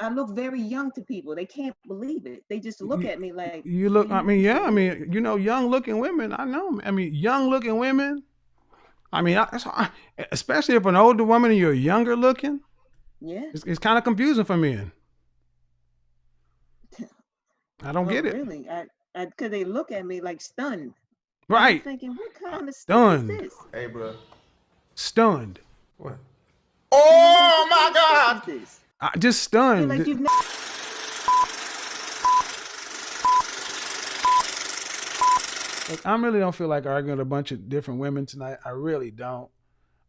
I look very young to people. They can't believe it. They just look You, at me like, you "Are look. I you mean, yeah. for I real?" mean, young looking women. I know. I mean, young looking women. I mean, especially if an older woman and you're younger looking, Yeah. it's kind of confusing for men. I don't Oh, get it. really? Because they look at me like stunned, and I'm Right. thinking, what kind of stuff is Stunned. this? Hey, bro. Stunned. What? And I'm like, Oh what kind my of stuff is God! this? Just They're stunned. like, you've never. Look, I really don't feel like arguing with a bunch of different women tonight. I really don't.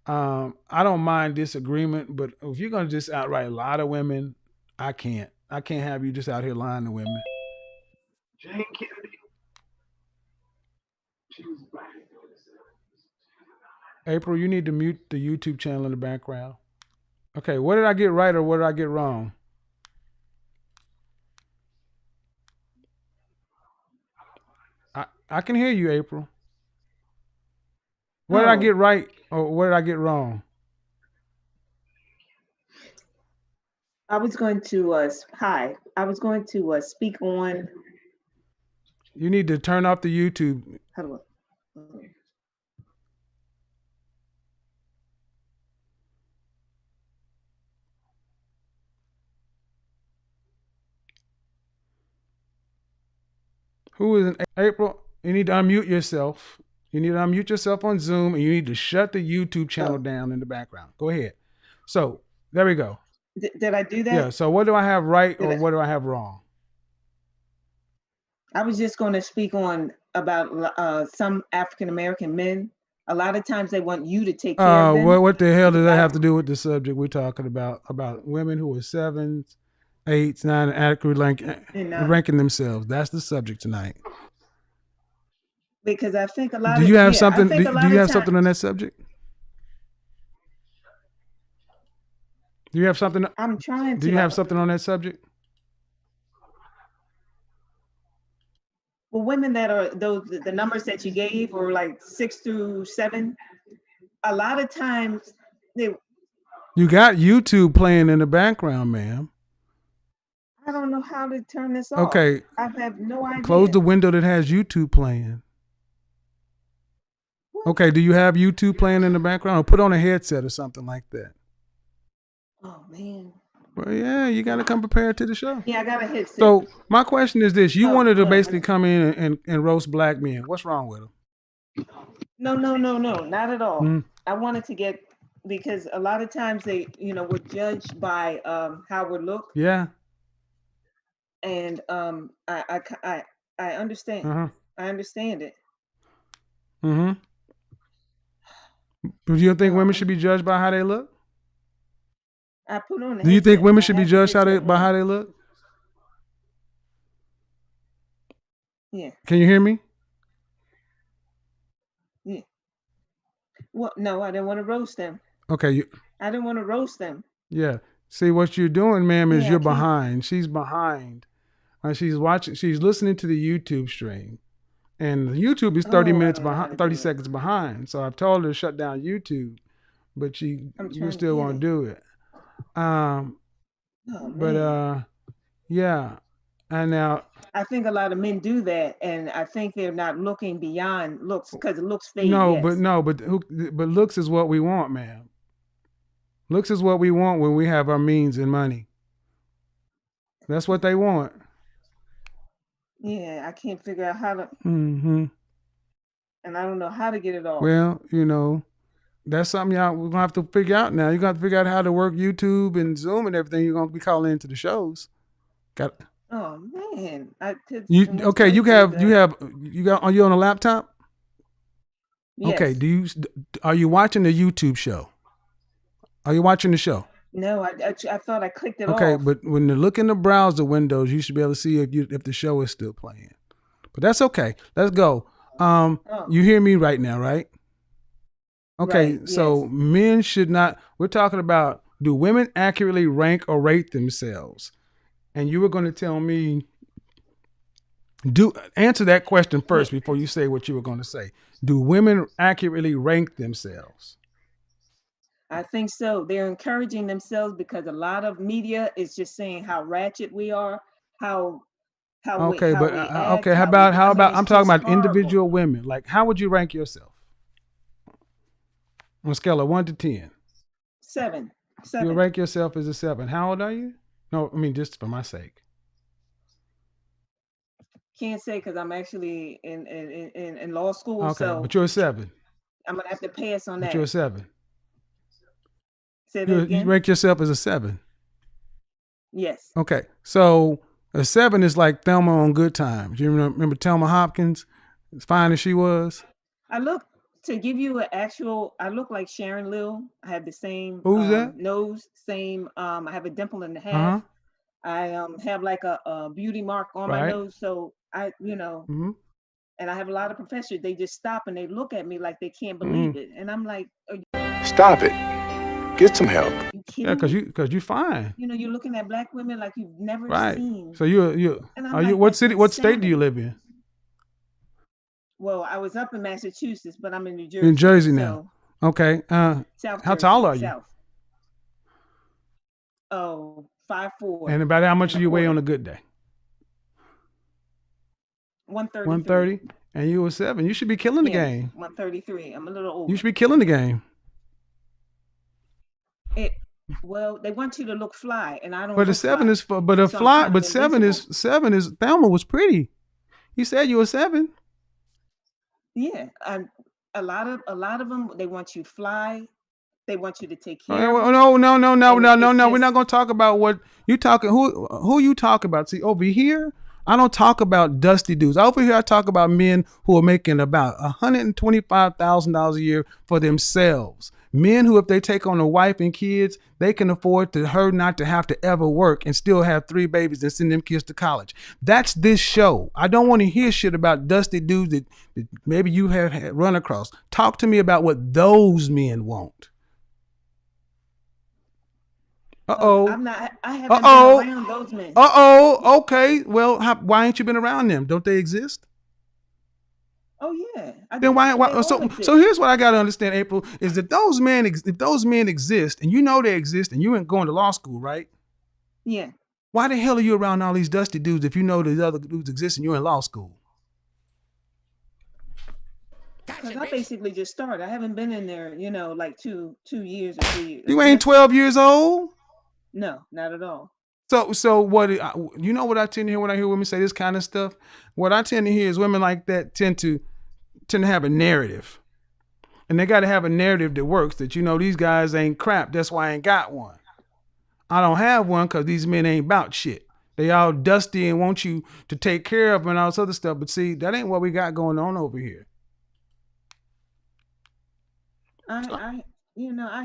I don't mind disagreement, but if you're gonna just outright lie to women, I can't. I can't have you just out here lying to women. Jane Kennedy, she was black. April, you need to mute the YouTube channel in the background. Okay, what did I get right or what did I get wrong? I can hear you, April. What did I Oh, get right or what did I get wrong? I was going to, hi. I was going to speak on, You need to turn off the YouTube. how do I, Who is in April? You need to unmute yourself. You need to unmute yourself on Zoom and you need to shut the YouTube channel oh, down in the background. Go ahead. So there we go. did I do Yeah. that? So what do I have right Did or I? what do I have wrong? I was just going to speak on about some African American men. A lot of times they want you to take care of them. What the hell But you does that got have to do with the subject we're talking about? About women who are sevens, eights, nine, adequately and ranking themselves. That's the subject tonight. because I think a Do lot of you have yeah, I something? think a Do lot you of have something on times that subject? Do you have something? I'm trying Do to you have something on that subject? well, women that are those the numbers that you gave were like 6 through 7. A lot of times they You got YouTube playing in the background, ma'am. I don't know how to turn this off. Okay, I have no close idea. the window that has YouTube playing. What? Okay, do you have YouTube playing in the background, or put on a headset or something like that? Oh man. Well, yeah, you got to come prepared to the show. Yeah, I got a headset. So my question is this: you Oh wanted to no, basically come in and roast black men. What's wrong with them? no, not at all. Mm, I wanted to get because a lot of times they, we're judged by how we look, yeah. and I understand. Uh huh. I understand it. Mm-hmm. Do you think Oh women should man, be judged by how they look? I put on the Do you think headset. women I should be have the judged headset by on. how they look? Yeah, Can you hear me? yeah. Well, no, I didn't want to roast them. Okay. I didn't want to roast them. Yeah. See what you're doing, ma'am, is Yeah, I you're can't. behind. She's behind. She's watching. She's listening to the YouTube stream, and YouTube is 30 Oh, I minutes don't know how to behind, 30 do it. seconds behind. So I've told her to shut down YouTube, but I'm you trying to still get won't it. do it. Um, Oh but man. yeah. And now, I think a lot of men do that, and I think they're not looking beyond looks because looks fade. no, but Yes. no, but looks is what we want, ma'am. Looks is what we want when we have our means and money. That's what they want. Yeah, I can't figure out how to, Hmm. and I don't know how to get it off. Well, that's something y'all we're gonna have to figure out now. You're gonna have to figure out how to work YouTube and Zoom and everything. You're gonna be calling into the shows. Got Oh man, I could you in most okay? places. Are you on a laptop? Okay. Yes. Are you watching the YouTube show? Are you watching the show? No, I thought I clicked it Okay, off. but when you look in the browser windows, you should be able to see if the show is still playing. But that's okay. Let's go. Oh, You hear me right now, right? right. Okay, Yes. so men should not. We're talking about, do women accurately rank or rate themselves? And you were going to tell me, do answer that question Yeah. first before you say what you were going to say. Do women accurately rank themselves? I think so. They're encouraging themselves because a lot of media is just saying how ratchet we are, how Okay, how but we act, okay, how we do. how I mean, about it's I'm talking just about horrible. individual women. Like, how would you rank yourself on a scale of 1 to 10? 7, You would 7. rank yourself as a 7. How old are you? No, I mean just for my sake. Can't say because I'm actually in law school, Okay, so but you're a 7. I'm gonna have to pass on But you're that. a 7. Say that You again. rank yourself as a 7. Yes, Okay, so a 7 is like Thelma on Good Times. You remember Thelma Hopkins, as fine as she was? I look to give you an actual. I look like Sharon Lill. I have the same Who's that? nose, same. I have a dimple in the Uh half. huh. I have like a beauty mark on my Right. nose, so Mm-hmm. and I have a lot of professors. They just stop and they look at me like they can't Mm-hmm. believe it, and I'm like, "Are Stop it. Get some help. you Yeah, kidding me?" cause you fine. You're looking at black women like you've never Right. seen, So you and I'm are you like, what that's city? What state do you insanity. live in? Well, I was up in Massachusetts, but I'm in New In Jersey, Jersey now. so Okay. South How tall Jersey, are you? South. Oh, 5'4" And about how much and do a you weigh on quarter, a good day? 133. 130. And you were 7. You should be killing the Yes, game. 133. I'm a little You over. should be killing the game. It well, they want you to look fly, and I don't But a look 7 fly, is for but a so I'm fly. kind of But invisible. 7 is Thelma was pretty. You said you were 7. Yeah, and a lot of them they want you fly. They want you to take care of Well, them, no, no, no, no, and no, no, it's no. We're just not gonna talk about what you talking. Who you talk about? See, over here, I don't talk about dusty dudes. Over here, I talk about men who are making about $125,000 a year for themselves. Men who, if they take on a wife and kids, they can afford to her not to have to ever work and still have 3 babies and send them kids to college. That's this show. I don't want to hear shit about dusty dudes that maybe you have run across. Talk to me about what those men want. Uh-oh. I haven't been Uh-oh. around those men. Uh-oh. Okay. Well, why ain't you been around them? Don't they exist? Oh yeah, Then they why all so exist. here's what I gotta understand, April, is that if those men exist and you know they exist and you ain't going to law school, right? Yeah, Why the hell are you around all these dusty dudes if you know the other dudes exist and you're in law school? because I basically just started. I haven't been in there, like 2 years or 3 years. You ain't Less, 12 years old. no, not at all. So what you know what I tend to hear when I hear women say this kind of stuff? What I tend to hear is women like that tend to have a narrative. And they got to have a narrative that works that, these guys ain't crap. That's why I ain't got one. I don't have one because these men ain't about shit. They all dusty and want you to take care of them and all this other stuff. But see, that ain't what we got going on over here. I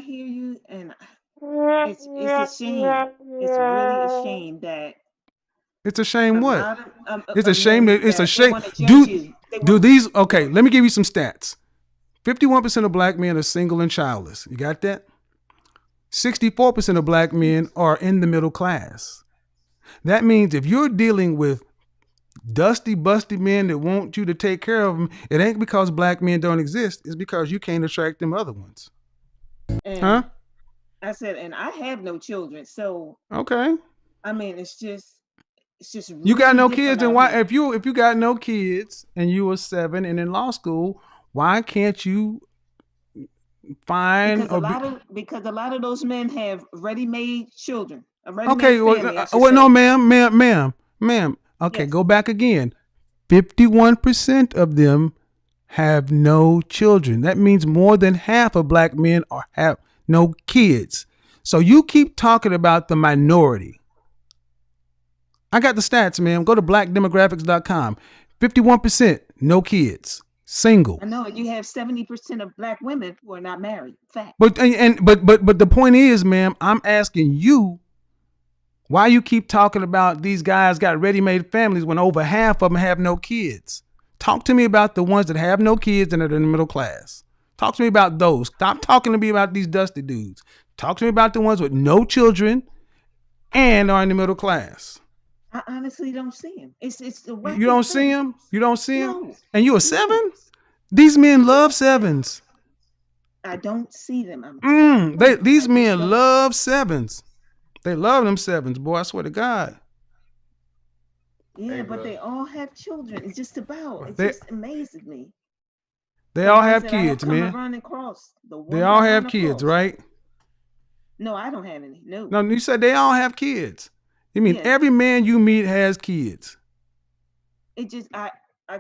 hear you, and it's a shame. It's really a shame that It's a shame a what? lot It's a of shame men that it's a that they shame. want to judge you. They Do want, these, okay, yeah. let me give you some stats. 51% of black men are single and childless. You got that? 64% of black men are in the middle class. That means if you're dealing with dusty, busty men that want you to take care of them, it ain't because black men don't exist. It's because you can't attract them other ones. Huh? And I said, and I have no children, so Okay. I mean, it's just You got really no different kids, and out why? here. If you got no kids and you were 7 and in law school, why can't you find Because a or be? lot of because a lot of those men have ready-made children, a ready-made Okay. family, I should Well, no, say. ma'am. Okay, Yes. go back again. 51% of them have no children. That means more than half of black men have no kids. So you keep talking about the minority. I got the stats, man. Go to blackdemographics.com. 51% no kids, single. I know you have 70% of black women who are not married. Fact. But the point is, ma'am, I'm asking you why you keep talking about these guys got ready-made families when over half of them have no kids. Talk to me about the ones that have no kids and are in the middle class. Talk to me about those. Stop talking to me about these dusty dudes. Talk to me about the ones with no children and are in the middle class. I honestly don't see him. It's the You don't wackiest see thing. them? You don't see them? No, And you a no. 7? These men love Yes, 7s. I don't see them. I These just men don't. love sevens. They love them sevens, boy. I swear to God. Yeah, but they all have children. It's just about. It They just amazes me. they The all ones have that I have kids, come man. run across. The They ones all I run have kids, across. right? No, I don't have any. No. No, you said they all have kids. You mean Yes. every man you meet has kids? It just I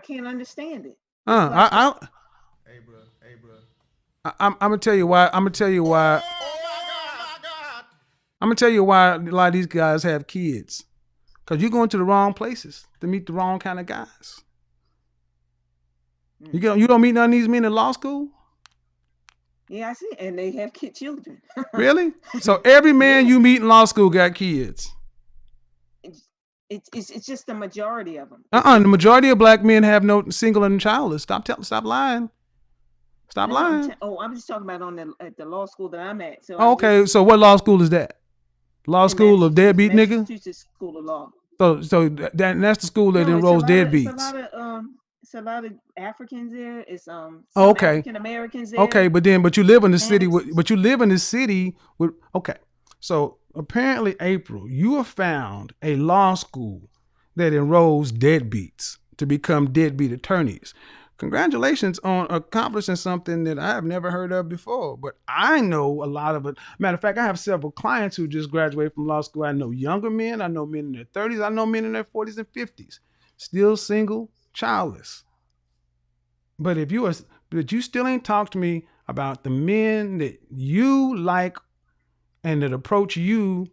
can't understand it. I I'm gonna tell you why. I'm gonna tell you why. I'm gonna tell you why a lot of these guys have kids. Cause you're going to the wrong places to meet the wrong kind of guys. You don't meet none of these men in law school? Yeah, I see. And they have children. Really? So every man you meet in law school got kids. It's just the majority of them. The majority of black men have no single and childless. Stop lying. Stop lying. I'm just talking about at the law school that I'm at. So okay, so what law school is that? Law school of deadbeat nigga? Massachusetts School of Law. So that's the school that enrolls deadbeats. It's a lot of Africans there. It's okay. African Americans there. Okay, but you live in the city with okay. So apparently, April, you have found a law school that enrolls deadbeats to become deadbeat attorneys. Congratulations on accomplishing something that I have never heard of before. But I know a lot of it. Matter of fact, I have several clients who just graduated from law school. I know younger men. I know men in their 30s. I know men in their 40s and 50s. Still single, childless. But you still ain't talked to me about the men that you like and that approach you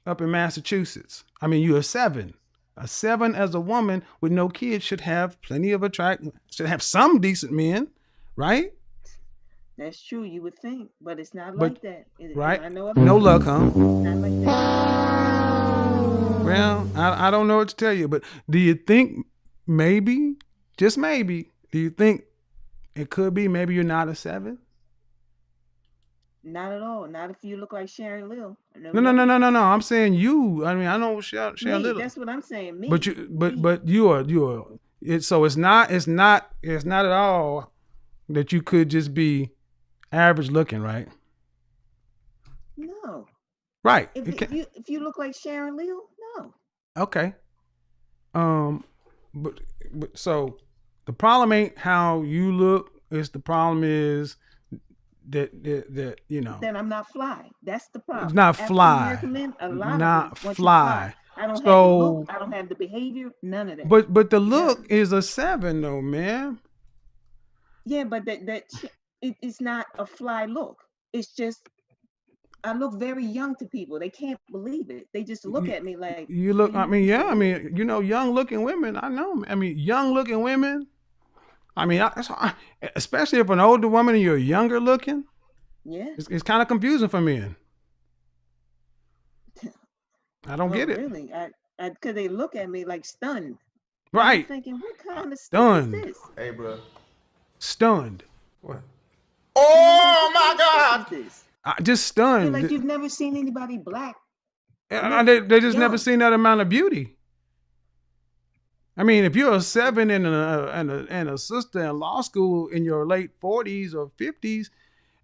up in Massachusetts. I mean, you're a 7. A 7 as a woman with no kids should have plenty of should have some decent men, right? That's true. You would think, but it's not like that. Right? I know no luck, huh? It's not like that. Well, I don't know what to tell you, but do you think maybe, just maybe, do you think it could be maybe you're not a 7? Not at all. Not if you look like Sharon Little. No. I'm saying you. I mean, I know Sharon Little. That's what I'm saying. Me. But you are. So it's not at all that you could just be average looking, right? No. Right. If you look like Sharon Little, no. Okay. But so the problem ain't how you look. The problem is that you know. Then I'm not fly. That's the problem. It's not fly. Men, a lot not of them fly. I don't have the look. I don't have the behavior. None of that. But the look is a 7 though, man. Yeah, but it's not a fly look. It's just I look very young to people. They can't believe it. They just look at me like you look. I mean, yeah. I mean, young looking women. I know. I mean, young looking women. I mean, especially if an older woman and you're younger looking. Yeah. It's kind of confusing for men. I don't get it. Really? Because they look at me like stunned. Right. I'm thinking, what kind of stunned is this? Hey, bro. Stunned. What? Oh my God! Just stunned. Like you've never seen anybody black. They just never seen that amount of beauty. I mean, if you're a 7 and a sister in law school in your late 40s or 50s,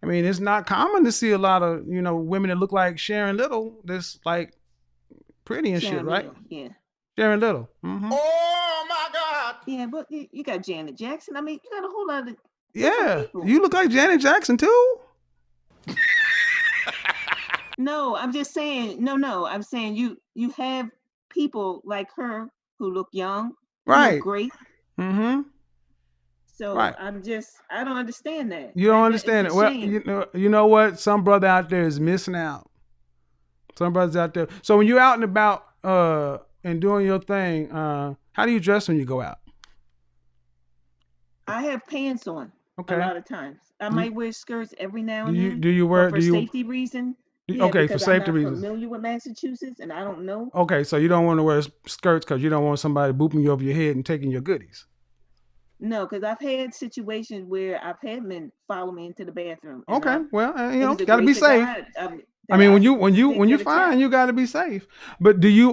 I mean, it's not common to see a lot of women that look like Sharon Little. That's like pretty and Sharon shit, right? Little, yeah. Sharon Little. Mm-hmm. Oh my God! Yeah, but you got Janet Jackson. I mean, you got a whole lot of people. You look like Janet Jackson too. No, I'm just saying. No, I'm saying you have people like her who look young, right? Look great. Mm-hmm. So right. I don't understand that. You don't understand it. Well, you know what? Some brother out there is missing out. Some brothers out there. So when you're out and about and doing your thing, how do you dress when you go out? I have pants on. Okay. A lot of times. I might wear skirts every now and then. Do you wear for safety reason? Okay, for safety reasons. I'm not familiar with Massachusetts, and I don't know. Okay, so you don't want to wear skirts because you don't want somebody booping you over your head and taking your goodies. No, because I've had situations where I've had men follow me into the bathroom. Okay, well, got to be safe. I mean, when you're fine, you got to be safe. But do you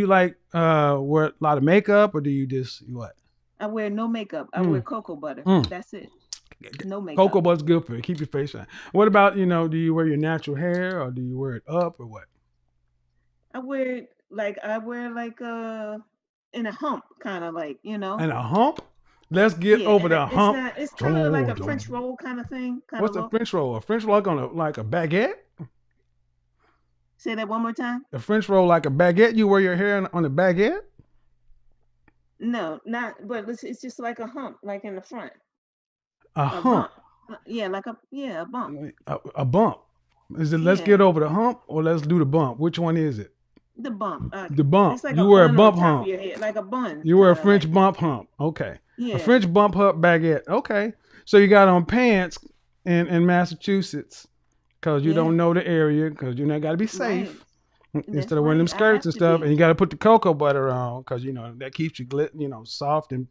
like wear a lot of makeup, or do you just what? I wear no makeup. I wear cocoa butter. That's it. No makeup. Cocoa butter's good for you. Keep your face shine. What about, do you wear your natural hair or do you wear it up or what? I wear it like in a hump, kind of like, And a hump? Let's get Yeah, over and the hump. it's kind of like a French roll kind of thing, kind of What's a look. French roll? A French roll like a baguette? Say that one more time. A French roll like a baguette? You wear your hair on a baguette? No, not, but it's just like a hump, like in the front. A hump. Bump. Yeah, like a bump. A bump. Is it let's Yeah. get over the hump or let's do the bump? Which one is it? The bump. The bump. It's like You a wear a bun bump on top hump. of your head, like a bun. You wear a kinda French like bump hump. Okay. Yeah. A French bump hump baguette. Okay. So you got on pants in Massachusetts because you don't know the area because you got to be safe. Right. Instead of wearing them right. I skirts have and to stuff, be. and you got to put the cocoa butter on because that keeps you soft and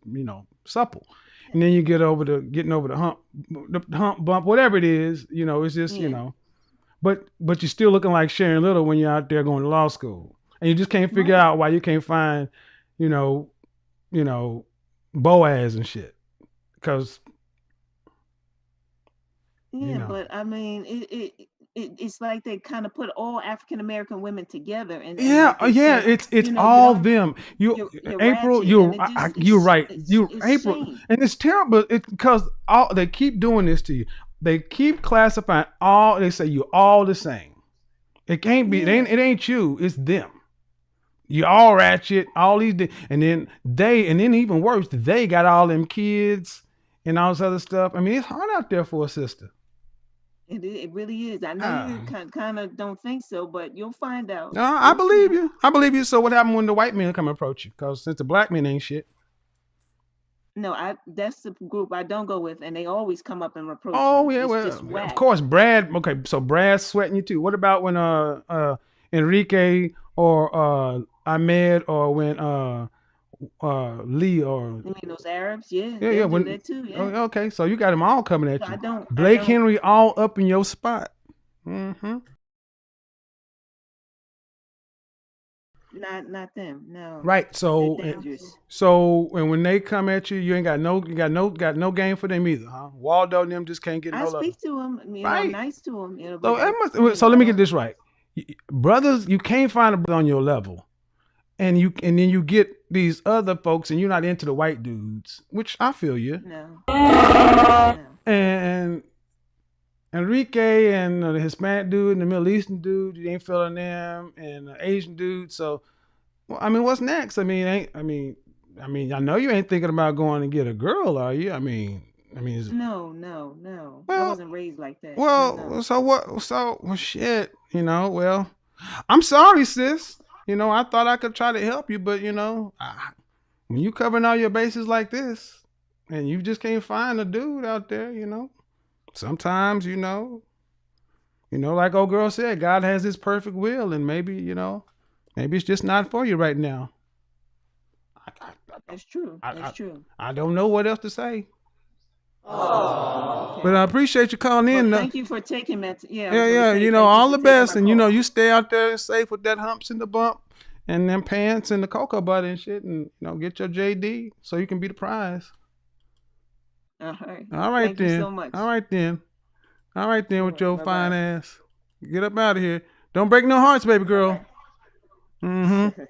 supple. And then you getting over the hump bump, whatever it is, it's just Yeah. but you're still looking like Sharon Little when you're out there going to law school, and you just can't figure Right. out why you can't find, Boaz and shit, because Yeah, but I mean, it's like they kind of put all African American women together, and like they say, it's you all don't, them. you're April, ratchet, and it just you're right. it's April, shame. and it's terrible. It's because they keep doing this to you. They keep classifying all. They say you're all the same. It can't be. Yeah. It ain't you. It's them. You all ratchet. All these, and then even worse, they got all them kids and all this other stuff. I mean, it's hard out there for a sister. It really is. I know you kind of don't think so, but you'll find out. No, I You'll believe see. you. I believe you. So what happened when the white men come approach you? Because since the black men ain't shit. No, that's the group I don't go with, and they always come up and reproach Oh me. yeah, It's well, just of whack. course, Brad. Okay, so Brad's sweating you too. What about when Enrique or Ahmed or when Lee or You mean those Arabs? Yeah, yeah they'll do when that too. oh, Yeah. okay, so you got them all coming at So you. I Blake don't. Henry all up in your spot. Mm-hmm. Not them. No. Right. So They're dangerous. and when they come at you, you ain't got no game for them either, huh? Waldo and them just can't get I no love. speak to them. Right. I'm nice to them. So But so let me get this right. Brothers, you can't find a brother on your level. And then you get these other folks and you're not into the white dudes, which I feel you. No. No. And Enrique and the Hispanic dude and the Middle Eastern dude, you ain't feeling them, and the Asian dude. So, well, I mean, what's next? I mean, I know you ain't thinking about going to get a girl, are you? I mean, No. I Well, wasn't raised like that. well, No. so what? So, well, shit, well, I'm sorry, sis. I thought I could try to help you, but when you covering all your bases like this, and you just can't find a dude out there, sometimes, like old girl said, God has His perfect will, and maybe it's just not for you right now. That's true. That's true. I don't know what else to say. Okay. But I appreciate you calling in. Well, thank you for taking that. Yeah. I was Yeah, gonna say, thank all you the for taking best, my and call. you stay out there safe with that humps and the bump, and them pants and the cocoa butter and shit, and get your JD so you can be the prize. All right. All right Thank then. you so much. All right then. All right then with Sure. your fine Bye-bye. ass. Get up out of here. Don't break no hearts, baby girl. Bye-bye. Mm-hmm.